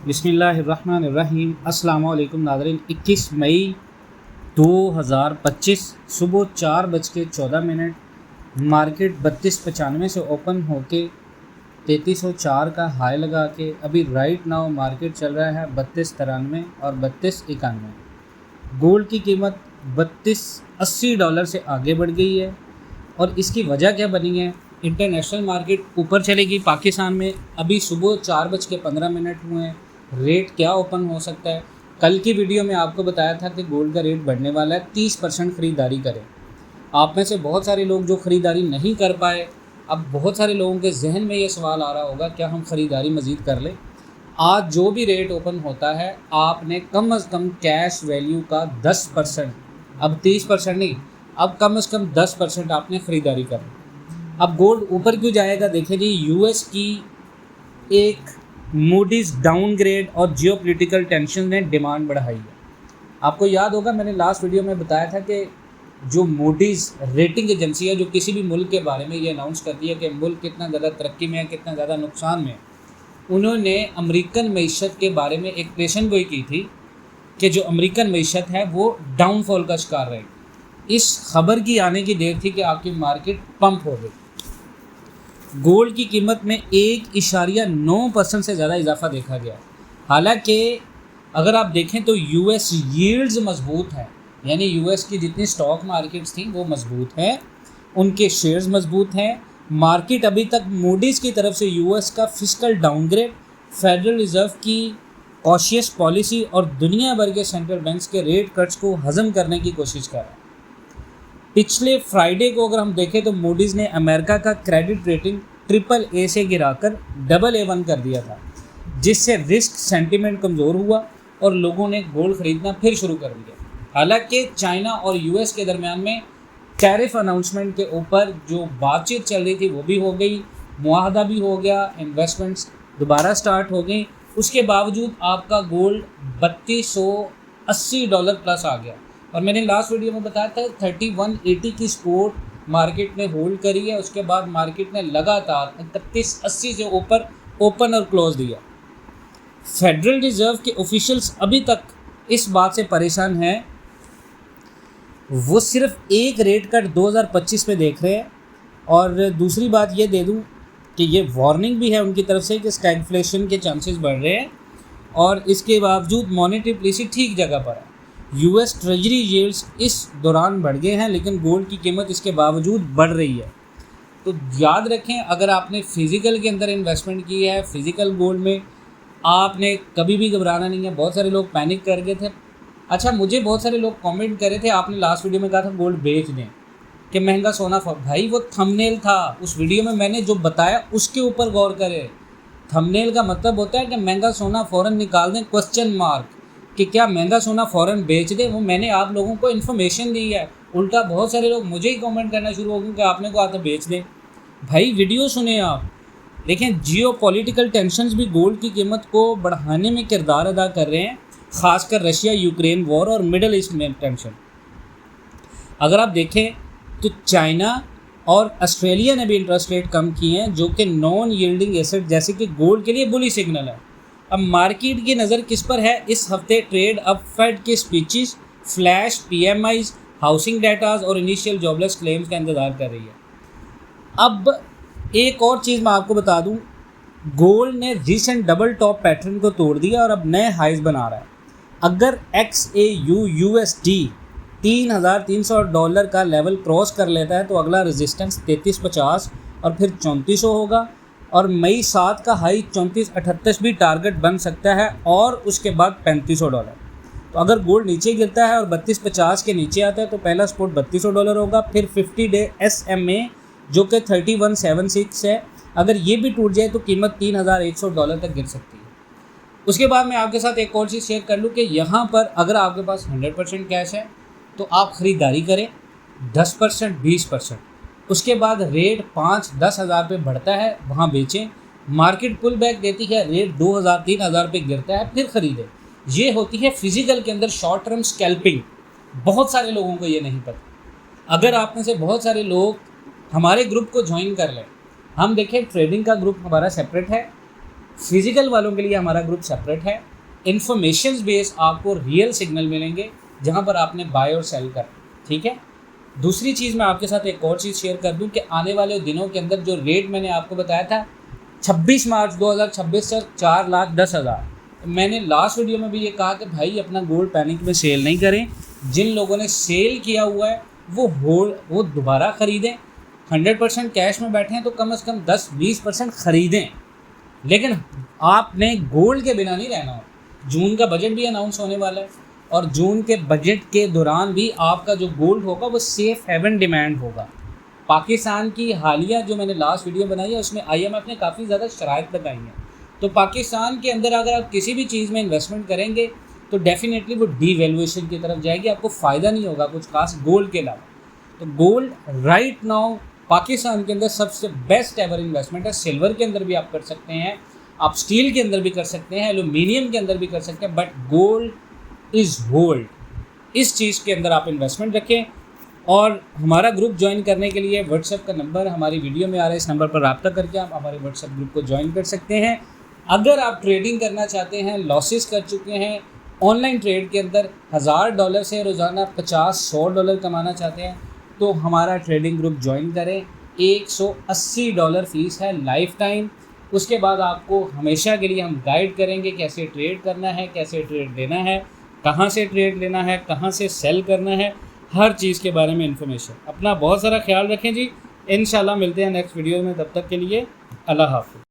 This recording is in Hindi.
बिस्मिल्लाहिर्रहमानिर्रहीम। अस्सलाम वालेकुम नाज़रीन। 21 मई 2025 सुबह 4:14 मार्केट 3295 से ओपन होके 3304 का हाई लगा के अभी राइट नाउ मार्केट चल रहा है 3293 और 3291। गोल्ड की कीमत $3280 से आगे बढ़ गई है और इसकी वजह क्या बनी है? इंटरनेशनल मार्केट ऊपर चलेगी, पाकिस्तान में अभी सुबह 4:15 हुए हैं। रेट क्या ओपन हो सकता है? कल की वीडियो में आपको बताया था कि गोल्ड का रेट बढ़ने वाला है, 30% ख़रीदारी करें। आप में से बहुत सारे लोग जो ख़रीदारी नहीं कर पाए, अब बहुत सारे लोगों के जहन में ये सवाल आ रहा होगा क्या हम ख़रीदारी मज़ीद कर लें। आज जो भी रेट ओपन होता है आपने कम से कम कैश वैल्यू का 10%, अब 30% नहीं, अब कम से कम 10% आपने ख़रीदारी करनी। अब गोल्ड ऊपर क्यों जाएगा? देखिए जी, यूएस की एक मूडीज़ डाउनग्रेड और जियोपॉलिटिकल टेंशन ने डिमांड बढ़ाई है। आपको याद होगा मैंने लास्ट वीडियो में बताया था कि जो मूडीज़ रेटिंग एजेंसी है जो किसी भी मुल्क के बारे में ये अनाउंस करती है कि मुल्क कितना ज़्यादा तरक्की में है, कितना ज़्यादा नुकसान में है, उन्होंने अमेरिकन मईशत के बारे में एक पेशन गोई की थी कि जो अमेरिकन मईशत है वो डाउनफॉल का शिकार रहेगी। इस खबर की आने की देर थी कि आपकी मार्केट पंप हो गई। गोल्ड की कीमत में 1.9% से ज़्यादा इजाफा देखा गया। हालांकि अगर आप देखें तो यूएस यील्ड्स मजबूत हैं, यानी यूएस की जितनी स्टॉक मार्केट्स थी वो मजबूत हैं, उनके शेयर्स मजबूत हैं। मार्केट अभी तक मूडीज़ की तरफ से यूएस का फिस्कल डाउनग्रेड, फेडरल रिज़र्व की कॉशियस पॉलिसी और दुनिया भर के सेंट्रल बैंक्स के रेट कट्स को हज़म करने की कोशिश कर रहा है। पिछले फ्राइडे को अगर हम देखें तो मूडीज़ ने अमेरिका का क्रेडिट रेटिंग AAA से गिराकर AA1 कर दिया था, जिससे रिस्क सेंटीमेंट कमज़ोर हुआ और लोगों ने गोल्ड ख़रीदना फिर शुरू कर दिया। हालांकि चाइना और यूएस के दरमियान में टैरिफ अनाउंसमेंट के ऊपर जो बातचीत चल रही थी वो भी हो गई, मुआहदा भी हो गया, इन्वेस्टमेंट्स दोबारा स्टार्ट हो गई। उसके बावजूद आपका गोल्ड $3280 प्लस आ गया और मैंने लास्ट वीडियो में बताया था 3180 की सपोर्ट मार्केट ने होल्ड करी है। उसके बाद मार्केट ने लगातार 3180 से ऊपर ओपन और क्लोज दिया। फेडरल रिज़र्व के ऑफिशियल्स अभी तक इस बात से परेशान हैं, वो सिर्फ एक रेट कट 2025 में देख रहे हैं। और दूसरी बात ये दे दूं कि ये वार्निंग भी है उनकी तरफ से कि स्टैगफ्लेशन के चांसेस बढ़ रहे हैं और इसके बावजूद मॉनेटरी पॉलिसी ठीक जगह पर है। यूएस ट्रेजरी यील्ड्स इस दौरान बढ़ गए हैं, लेकिन गोल्ड की कीमत इसके बावजूद बढ़ रही है। तो याद रखें, अगर आपने फ़िज़िकल के अंदर इन्वेस्टमेंट की है, फ़िज़िकल गोल्ड में, आपने कभी भी घबराना नहीं है। बहुत सारे लोग पैनिक कर गए थे। अच्छा, मुझे बहुत सारे लोग कमेंट करे थे, आपने लास्ट वीडियो में कहा था गोल्ड बेच दें कि महंगा सोना भाई वो थंबनेल था, उस वीडियो में मैंने जो बताया उसके ऊपर गौर करें। थंबनेल का मतलब होता है कि महंगा सोना फ़ौरन निकाल दें, क्वेश्चन मार्क, कि क्या महंगा सोना फ़ौरन बेच दें। वो मैंने आप लोगों को इन्फॉर्मेशन दी है। उल्टा बहुत सारे लोग मुझे ही कमेंट करना शुरू हो गए कि आपने कहा था बेच दें। भाई वीडियो सुने आप। देखें, जियोपॉलिटिकल टेंशन्स भी गोल्ड की कीमत को बढ़ाने में किरदार अदा कर रहे हैं, ख़ासकर रशिया यूक्रेन वॉर और मिडल ईस्ट में टेंशन। अगर आप देखें तो चाइना और ऑस्ट्रेलिया ने भी इंटरेस्ट रेट कम किए हैं, जो कि नॉन यील्डिंग एसेट जैसे कि गोल्ड के लिए बुली सिग्नल है। अब मार्केट की नज़र किस पर है? इस हफ्ते ट्रेड अब फेड के speeches, flash PMIs, housing datas और इनिशियल जॉबलेस क्लेम्स का इंतज़ार कर रही है। अब एक और चीज़ मैं आपको बता दूं, गोल्ड ने रिसेंट डबल टॉप पैटर्न को तोड़ दिया और अब नए हाइज बना रहा है। अगर XAU/USD $3,300 का लेवल क्रॉस कर लेता है तो अगला रेजिस्टेंस 3350 और फिर 3400 होगा और मई 7 का हाई 3478 भी टारगेट बन सकता है और उसके बाद $3500। तो अगर गोल्ड नीचे गिरता है और 3250 के नीचे आता है तो पहला सपोर्ट $3200 होगा, फिर 50 डे SMA जो कि 3176 है, अगर ये भी टूट जाए तो कीमत $3100 तक गिर सकती है। उसके बाद मैं आपके साथ एक और चीज़ शेयर कर लूँ कि यहाँ पर अगर आपके पास 100% कैश है तो आप ख़रीदारी करें 10%, 20%। उसके बाद रेट 5-10 हज़ार पे बढ़ता है, वहाँ बेचें। मार्केट पुल बैक देती है, रेट 2000-3000 पे गिरता है, फिर ख़रीदें। ये होती है फ़िज़िकल के अंदर शॉर्ट टर्म स्कैल्पिंग। बहुत सारे लोगों को ये नहीं पता। अगर आप में से बहुत सारे लोग हमारे ग्रुप को ज्वाइन कर लें, हम देखें ट्रेडिंग का ग्रुप हमारा सेपरेट है, फिज़िकल वालों के लिए हमारा ग्रुप सेपरेट है। इन्फॉर्मेशन बेस्ड आपको रियल सिग्नल मिलेंगे जहाँ पर आपने बाय और सेल कर, ठीक है। दूसरी चीज़ मैं आपके साथ एक और चीज़ शेयर कर दूं कि आने वाले दिनों के अंदर जो रेट मैंने आपको बताया था 26 मार्च 2026 तक 4,10,000, मैंने लास्ट वीडियो में भी ये कहा कि भाई अपना गोल्ड पैनिक में सेल नहीं करें। जिन लोगों ने सेल किया हुआ है वो दोबारा ख़रीदें। 100% कैश में बैठे हैं तो कम से कम 10-20% ख़रीदें, लेकिन आपने गोल्ड के बिना नहीं रहना हो। जून का बजट भी अनाउंस होने वाला है और जून के बजट के दौरान भी आपका जो गोल्ड होगा वो सेफ़ हेवन डिमांड होगा। पाकिस्तान की हालिया जो मैंने लास्ट वीडियो बनाई है उसमें IMF ने काफ़ी ज़्यादा शराइत लगाई हैं, तो पाकिस्तान के अंदर अगर आप किसी भी चीज़ में इन्वेस्टमेंट करेंगे तो डेफिनेटली वो डीवैल्यूएशन की तरफ जाएगी, आपको फ़ायदा नहीं होगा कुछ खास गोल्ड के अलावा। तो गोल्ड राइट नाउ पाकिस्तान के अंदर सबसे बेस्ट एवर इन्वेस्टमेंट है। सिल्वर के अंदर भी आप कर सकते हैं, आप स्टील के अंदर भी कर सकते हैं, एल्यूमिनियम के अंदर भी कर सकते हैं, बट गोल्ड इज़ गोल्ड। इस चीज़ के अंदर आप इन्वेस्टमेंट रखें। और हमारा ग्रुप ज्वाइन करने के लिए व्हाट्सएप का नंबर हमारी वीडियो में आ रहा है, इस नंबर पर रब्ता करके आप हमारे व्हाट्सएप ग्रुप को ज्वाइन कर सकते हैं। अगर आप ट्रेडिंग करना चाहते हैं, लॉसेस कर चुके हैं ऑनलाइन ट्रेड के अंदर, $1000 से रोज़ाना $50-100 कमाना चाहते हैं, तो हमारा ट्रेडिंग ग्रुप ज्वाइन करें। $180 फ़ीस है लाइफ टाइम। उसके बाद आपको हमेशा के लिए हम गाइड करेंगे कैसे ट्रेड करना है, कैसे ट्रेड लेना है, कहाँ से ट्रेड लेना है, कहाँ से सेल करना है, हर चीज़ के बारे में इन्फॉर्मेशन। अपना बहुत सारा ख्याल रखें जी। इंशाल्लाह मिलते हैं नेक्स्ट वीडियो में, तब तक के लिए अल्लाह हाफ़िज़।